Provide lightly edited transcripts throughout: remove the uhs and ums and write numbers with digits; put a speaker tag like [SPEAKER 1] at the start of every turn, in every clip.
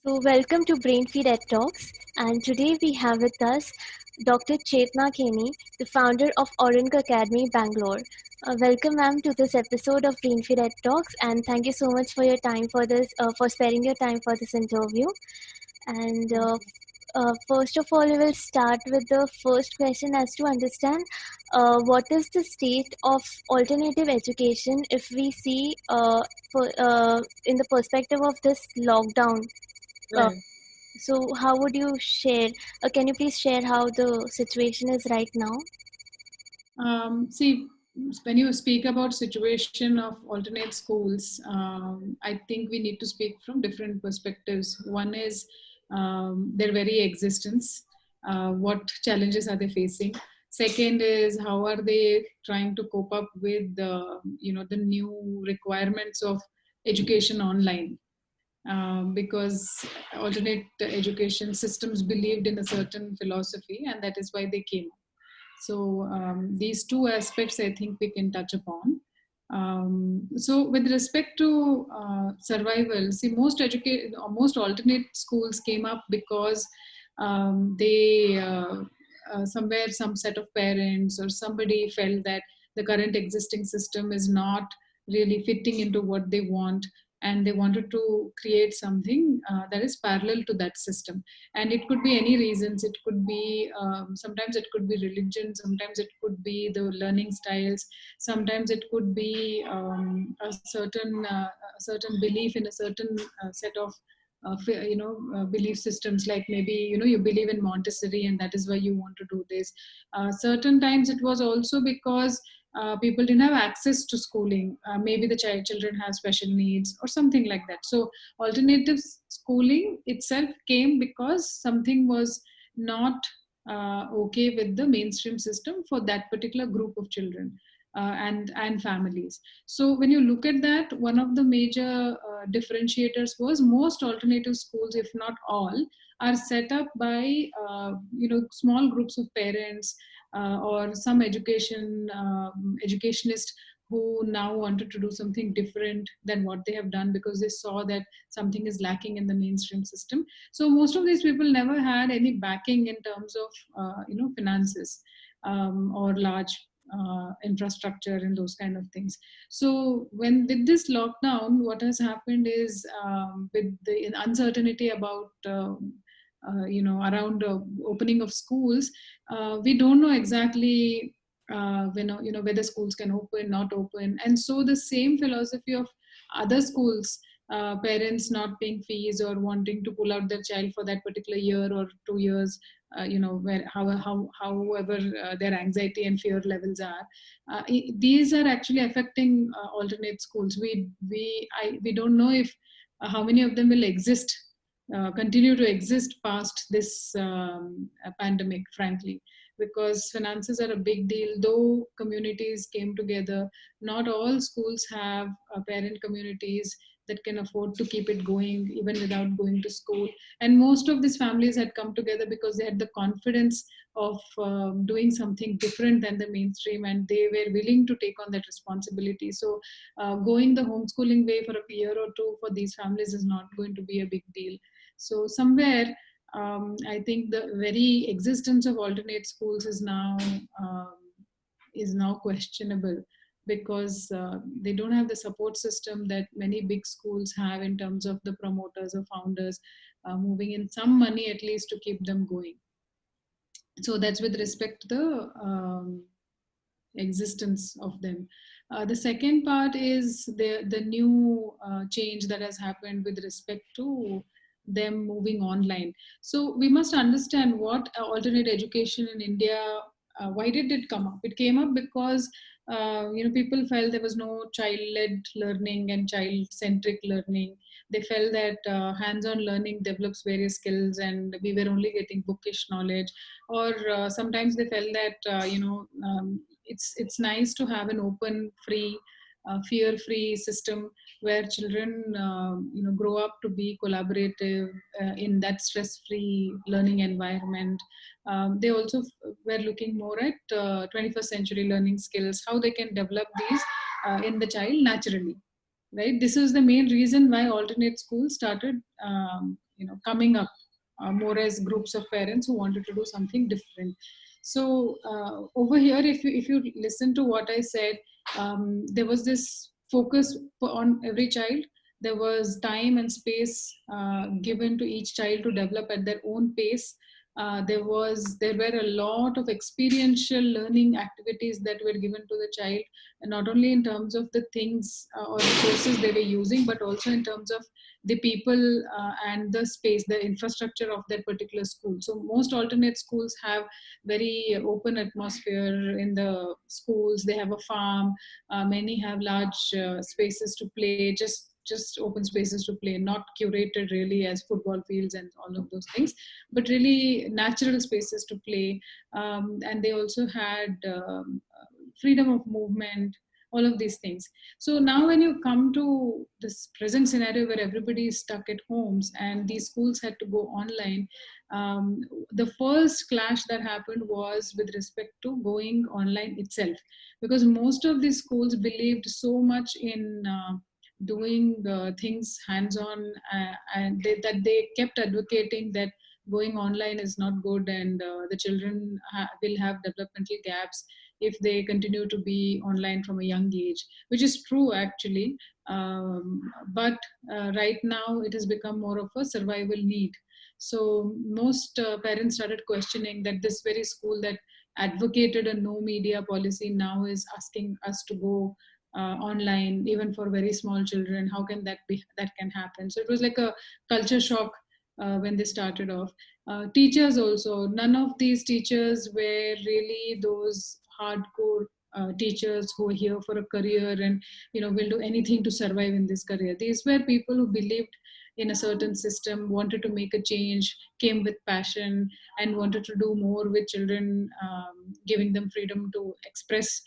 [SPEAKER 1] So welcome to Brainfeed at Talks, and today we have with us Dr. Chetana Keni, the founder of Aurinko Academy, Bangalore. Welcome, ma'am, to this episode of Brainfeed at Talks, and thank you so much for your time for this, for sparing your time for this interview. And first of all, we will start with the first question as to understand what is the state of alternative education if we see in the perspective of this lockdown. Uh,
[SPEAKER 2] Right.
[SPEAKER 1] so how would you share, can you please share how the situation is right now?
[SPEAKER 2] See, when you speak about situation of alternate schools, I think we need to speak from different perspectives. One is their very existence. What challenges are they facing? Second is how are they trying to cope up with the new requirements of education online. Because alternate education systems believed in a certain philosophy, and that is why they came. So these two aspects I think we can touch upon. So with respect to survival, see, most alternate schools came up because they somewhere some set of parents or somebody felt that the current existing system is not really fitting into what they want, and they wanted to create something that is parallel to that system. And it could be any reasons. It could be sometimes it could be religion, sometimes it could be the learning styles, sometimes it could be a certain belief in a certain set of belief systems, like maybe you believe in Montessori and that is why you want to do this. Certain times it was also because people didn't have access to schooling. Maybe the children have special needs or something like that. So alternative schooling itself came because something was not okay with the mainstream system for that particular group of children and families. So when you look at that, one of the major differentiators was most alternative schools, if not all, are set up by small groups of parents or some educationist who now wanted to do something different than what they have done because they saw that something is lacking in the mainstream system. So most of these people never had any backing in terms of finances or large infrastructure and those kind of things. So when with this lockdown, what has happened is with the uncertainty about around opening of schools, we don't know exactly whether schools can open, not open. And so the same philosophy of other schools, parents not paying fees or wanting to pull out their child for that particular year or 2 years, however their anxiety and fear levels are, these are actually affecting alternate schools. We don't know if how many of them will continue to exist past this pandemic, frankly, because finances are a big deal. Though communities came together, not all schools have parent communities that can afford to keep it going even without going to school. And most of these families had come together because they had the confidence of doing something different than the mainstream, and they were willing to take on that responsibility. So going the homeschooling way for a year or two for these families is not going to be a big deal. So somewhere I think the very existence of alternate schools um, is now questionable, because they don't have the support system that many big schools have in terms of the promoters or founders moving in some money at least to keep them going. So that's with respect to the existence of them. The second part is the new change that has happened with respect to them moving online. So we must understand what alternate education in India, why did it come up? It came up because people felt there was no child-led learning and child-centric learning. They felt that hands-on learning develops various skills, and we were only getting bookish knowledge. Or sometimes they felt that it's nice to have an open, free, fear-free system where children grow up to be collaborative in that stress-free learning environment. They also were looking more at 21st century learning skills, how they can develop these in the child naturally. Right, this is the main reason why alternate schools started coming up more as groups of parents who wanted to do something different. So over here, if you listen to what I said, there was this focus on every child. There was time and space given to each child to develop at their own pace. There were a lot of experiential learning activities that were given to the child, and not only in terms of the things or resources they were using, but also in terms of the people and the space, the infrastructure of that particular school. So most alternate schools have very open atmosphere in the schools. They have a farm. Many have large spaces to play, just open spaces to play, not curated really as football fields and all of those things, but really natural spaces to play. And they also had freedom of movement, all of these things. So now when you come to this present scenario where everybody is stuck at homes and these schools had to go online, the first clash that happened was with respect to going online itself, because most of these schools believed so much in doing things hands-on, and that they kept advocating that going online is not good, and the children will have developmental gaps if they continue to be online from a young age, which is true actually. But right now it has become more of a survival need. So most parents started questioning that this very school that advocated a no media policy now is asking us to go online even for very small children. How can that can happen? So it was like a culture shock when they started off. Teachers also, none of these teachers were really those hardcore teachers who are here for a career and will do anything to survive in this career. These were people who believed in a certain system, wanted to make a change, came with passion, and wanted to do more with children, giving them freedom to express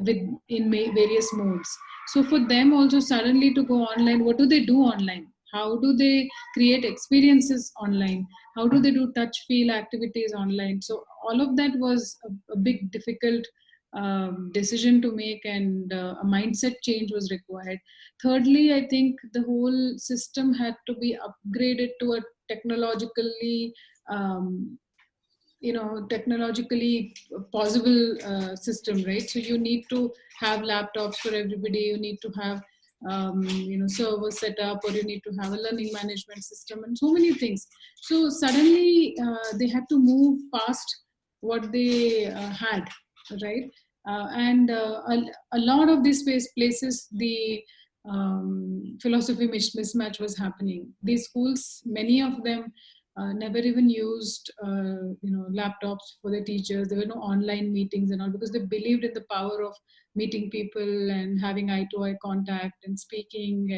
[SPEAKER 2] with various modes. So for them also suddenly to go online, what do they do online? How do they create experiences online? How do they do touch feel activities online? So all of that was a big difficult decision to make, and a mindset change was required. Thirdly, I think the whole system had to be upgraded to a technologically um, technologically possible system, right? So you need to have laptops for everybody, you need to have servers set up, or you need to have a learning management system and so many things. So suddenly they had to move past what they had, right? And a lot of these places, the philosophy mismatch was happening. These schools, many of them never even used laptops for the teachers. There were no online meetings and all, because they believed in the power of meeting people and having eye to eye contact and speaking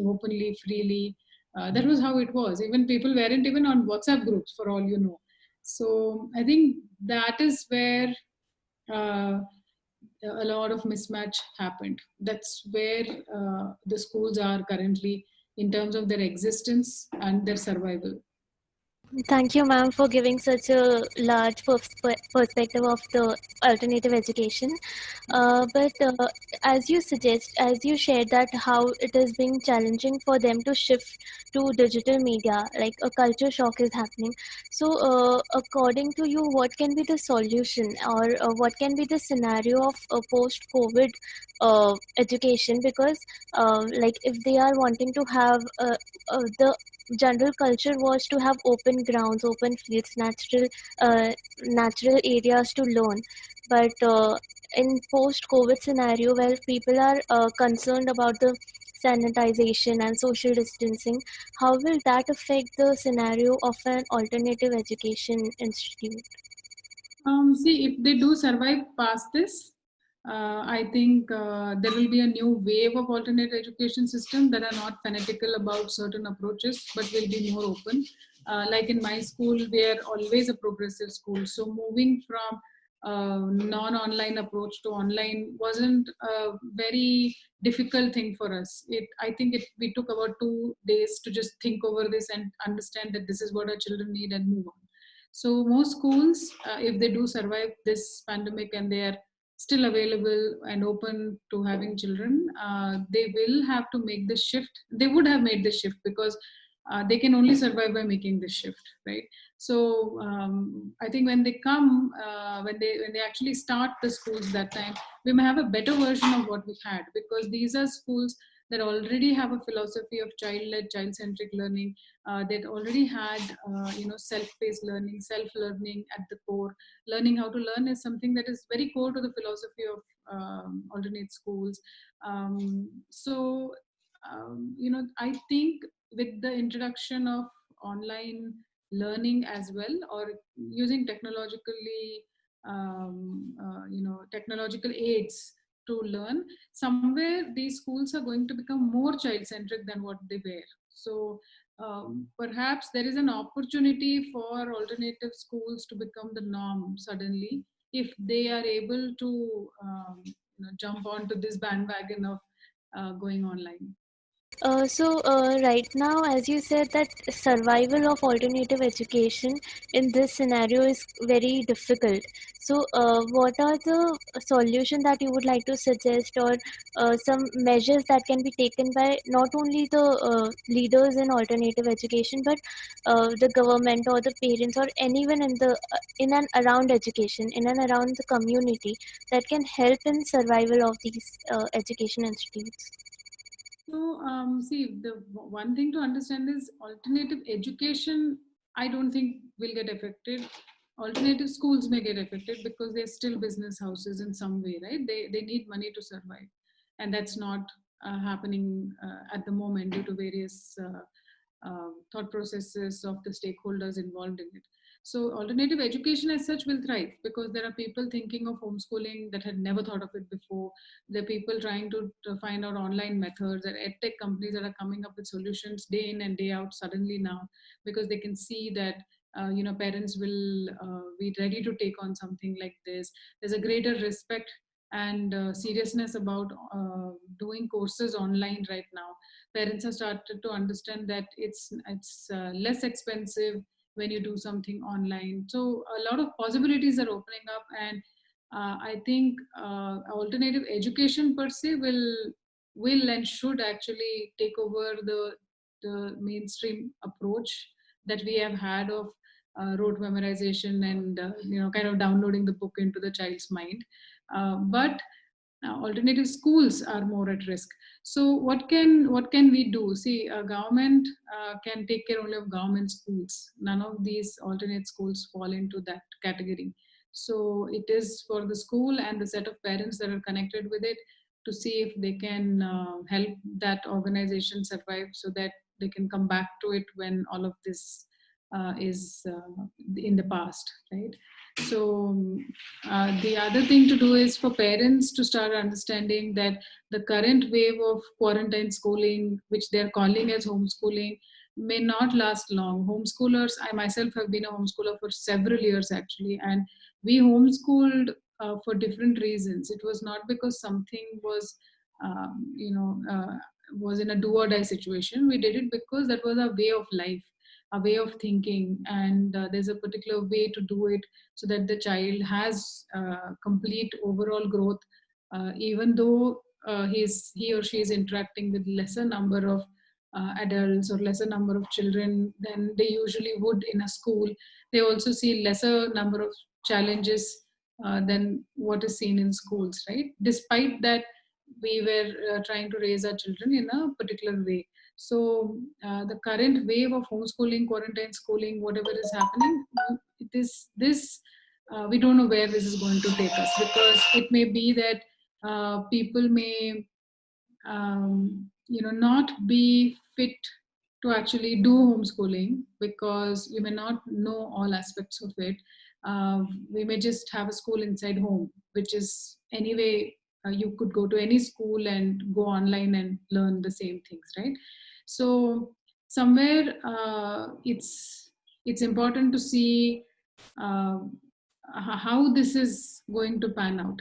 [SPEAKER 2] openly, freely. That was how it was. Even people weren't even on WhatsApp groups, for all you know. So I think that is where uh, a lot of mismatch happened. That's where the schools are currently in terms of their existence and their survival.
[SPEAKER 1] Thank you, ma'am, for giving such a large perspective of the alternative education. But as you suggest, as you shared that how it is being challenging for them to shift to digital media, like a culture shock is happening. So, according to you, what can be the solution, or what can be the scenario of post-COVID education? Because, like, if they are wanting to have the general culture was to have open grounds, open fields, natural areas to learn. But in post-COVID scenario, where people are concerned about the sanitization and social distancing, how will that affect the scenario of an alternative education institute?
[SPEAKER 2] See, if they do survive past this, I think there will be a new wave of alternate education system that are not fanatical about certain approaches, but will be more open. Like in my school, we are always a progressive school. So moving from non-online approach to online wasn't a very difficult thing for us. I think we took about 2 days to just think over this and understand that this is what our children need and move on. So most schools, if they do survive this pandemic and they are still available and open to having children, they will have to make the shift. They would have made the shift, because they can only survive by making this shift, right? So I think when they come, when they actually start the schools, that time we may have a better version of what we had, because these are schools that already have a philosophy of child-led, child-centric learning, that already had self-paced learning, self-learning at the core. Learning how to learn is something that is very core to the philosophy of alternate schools. I think with the introduction of online learning as well, or using technological aids to learn, somewhere these schools are going to become more child centric than what they were. So perhaps there is an opportunity for alternative schools to become the norm suddenly, if they are able to jump onto this bandwagon of going online.
[SPEAKER 1] Right now, as you said, that survival of alternative education in this scenario is very difficult. So, what are the solutions that you would like to suggest, or some measures that can be taken by not only the leaders in alternative education, but the government or the parents or anyone in and around education, in and around the community, that can help in survival of these education institutes?
[SPEAKER 2] So, see, the one thing to understand is alternative education, I don't think will get affected. Alternative schools may get affected because they're still business houses in some way, right? They need money to survive. And that's not happening at the moment due to various thought processes of the stakeholders involved in it. So, alternative education as such will thrive because there are people thinking of homeschooling that had never thought of it before. There are people trying to find out online methods. There are edtech companies that are coming up with solutions day in and day out suddenly now, because they can see that parents will be ready to take on something like this. There's a greater respect and seriousness about doing courses online right now. Parents have started to understand that it's less expensive when you do something online. So a lot of possibilities are opening up, and I think alternative education per se will and should actually take over the mainstream approach that we have had of rote memorization and kind of downloading the book into the child's mind. But alternative schools are more at risk. So what can we do? See, government can take care only of government schools. None of these alternate schools fall into that category. So it is for the school and the set of parents that are connected with it to see if they can help that organization survive, so that they can come back to it when all of this is in the past, right? So the other thing to do is for parents to start understanding that the current wave of quarantine schooling, which they're calling as homeschooling, may not last long. Homeschoolers, I myself have been a homeschooler for several years actually, and we homeschooled for different reasons. It was not because something was, was in a do or die situation. We did it because that was our way of life, a way of thinking, and there's a particular way to do it so that the child has complete overall growth, even though he or she is interacting with lesser number of adults or lesser number of children than they usually would in a school. They also see lesser number of challenges than what is seen in schools, right? Despite that, we were trying to raise our children in a particular way. So the current wave of homeschooling, quarantine schooling, whatever is happening, it is this. We don't know where this is going to take us, because it may be that people may not be fit to actually do homeschooling because you may not know all aspects of it. We may just have a school inside home, which is anyway, you could go to any school and go online and learn the same things, right? So somewhere it's important to see uh, how this is going to pan out.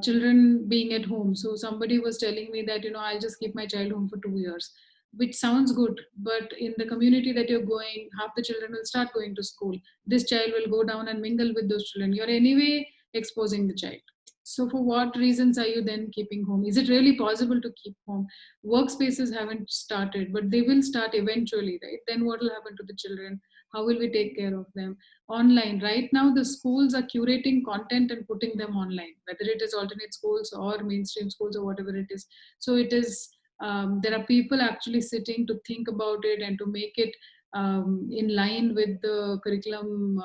[SPEAKER 2] Children being at home. So somebody was telling me that, I'll just keep my child home for 2 years, which sounds good. But in the community that you're going, half the children will start going to school. This child will go down and mingle with those children. You're anyway exposing the child. So, for what reasons are you then keeping home? Is it really possible to keep home? Workspaces haven't started, but they will start eventually, right? Then what will happen to the children? How will we take care of them? Online, right now, the schools are curating content and putting them online, whether it is alternate schools or mainstream schools or whatever it is. So, it is there are people actually sitting to think about it and to make it in line with the curriculum,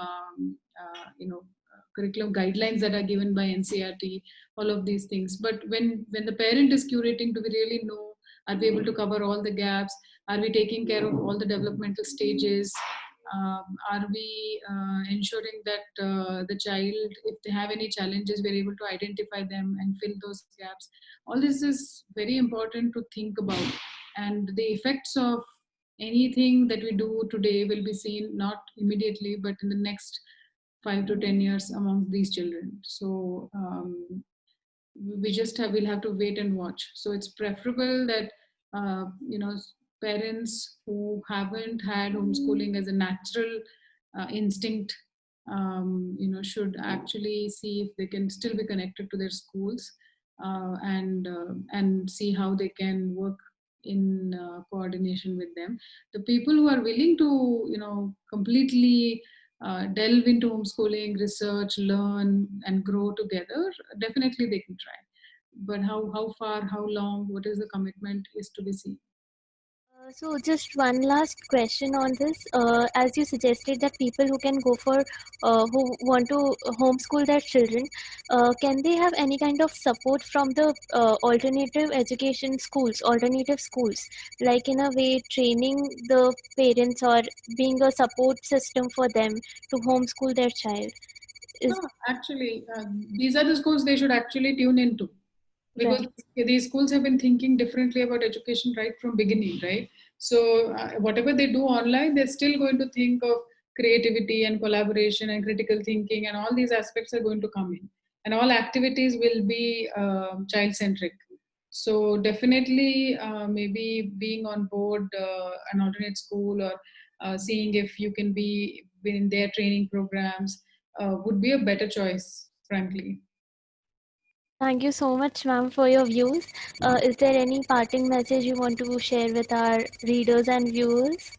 [SPEAKER 2] curriculum guidelines that are given by NCRT, all of these things. But when the parent is curating, do we really know? Are we able to cover all the gaps? Are we taking care of all the developmental stages? Are we ensuring that the child, if they have any challenges, we're able to identify them and fill those gaps? All this is very important to think about. And the effects of anything that we do today will be seen not immediately, but in the next 5 to 10 years among these children. So we just have we'll have to wait and watch. So it's preferable that parents who haven't had homeschooling as a natural instinct, should actually see if they can still be connected to their schools, and see how they can work in coordination with them. The people who are willing to completely delve into homeschooling, research, learn, and grow together, definitely they can try. But how far, how long, what is the commitment is to be seen.
[SPEAKER 1] So just one last question on this. As you suggested that people who can go for who want to homeschool their children, can they have any kind of support from the alternative education schools, alternative schools, like in a way training the parents or being a support system for them to homeschool their child? Is
[SPEAKER 2] No, actually, these are the schools they should actually tune into, because
[SPEAKER 1] right.
[SPEAKER 2] these schools have been thinking differently about education right from beginning, right? So whatever they do online, they're still going to think of creativity and collaboration and critical thinking, and all these aspects are going to come in, and all activities will be child centric. So definitely, maybe being on board an alternate school, or seeing if you can be in their training programs, would be a better choice, frankly.
[SPEAKER 1] Thank you so much, ma'am, for your views. Is there any parting message you want to share with our readers and viewers?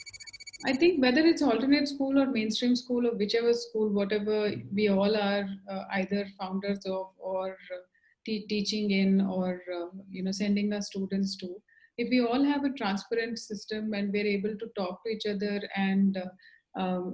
[SPEAKER 2] I think whether it's alternate school or mainstream school or whichever school, whatever we all are, either founders of, or teaching in, or sending our students to, if we all have a transparent system and we're able to talk to each other and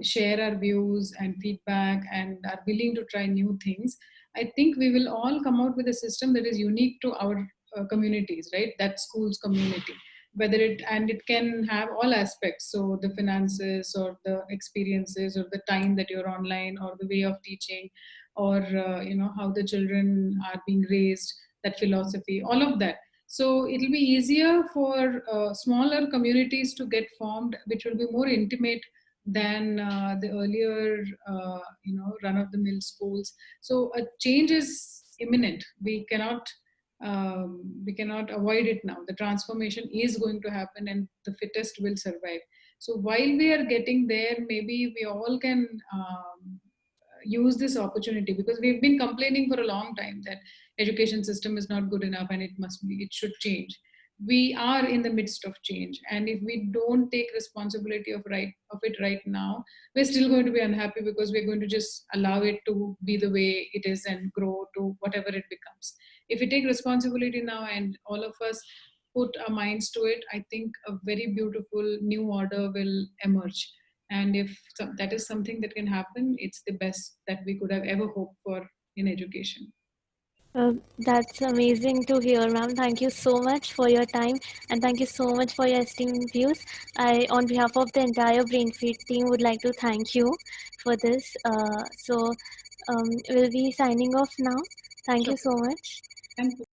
[SPEAKER 2] share our views and feedback and are willing to try new things, I think we will all come out with a system that is unique to our communities, right? That school's community, whether it and it can have all aspects, so the finances or the experiences or the time that you're online or the way of teaching, or how the children are being raised, that philosophy, all of that. So it'll be easier for smaller communities to get formed, which will be more intimate than the earlier run of the mill schools. So a change is imminent. We cannot avoid it now. The transformation is going to happen and the fittest will survive. So while we are getting there, maybe we all can use this opportunity, because we've been complaining for a long time that education system is not good enough and it should change. We are in the midst of change, and if we don't take responsibility of it right now, we're still going to be unhappy, because we're going to just allow it to be the way it is and grow to whatever it becomes. If we take responsibility now and all of us put our minds to it, I think a very beautiful new order will emerge. And if that is something that can happen, it's the best that we could have ever hoped for in education.
[SPEAKER 1] That's amazing to hear, ma'am. Thank you so much for your time and thank you so much for your esteemed views. I, on behalf of the entire Brainfeed team, would like to thank you for this. We'll be signing off now. Thank
[SPEAKER 2] Sure.
[SPEAKER 1] you so much.
[SPEAKER 2] Thank you.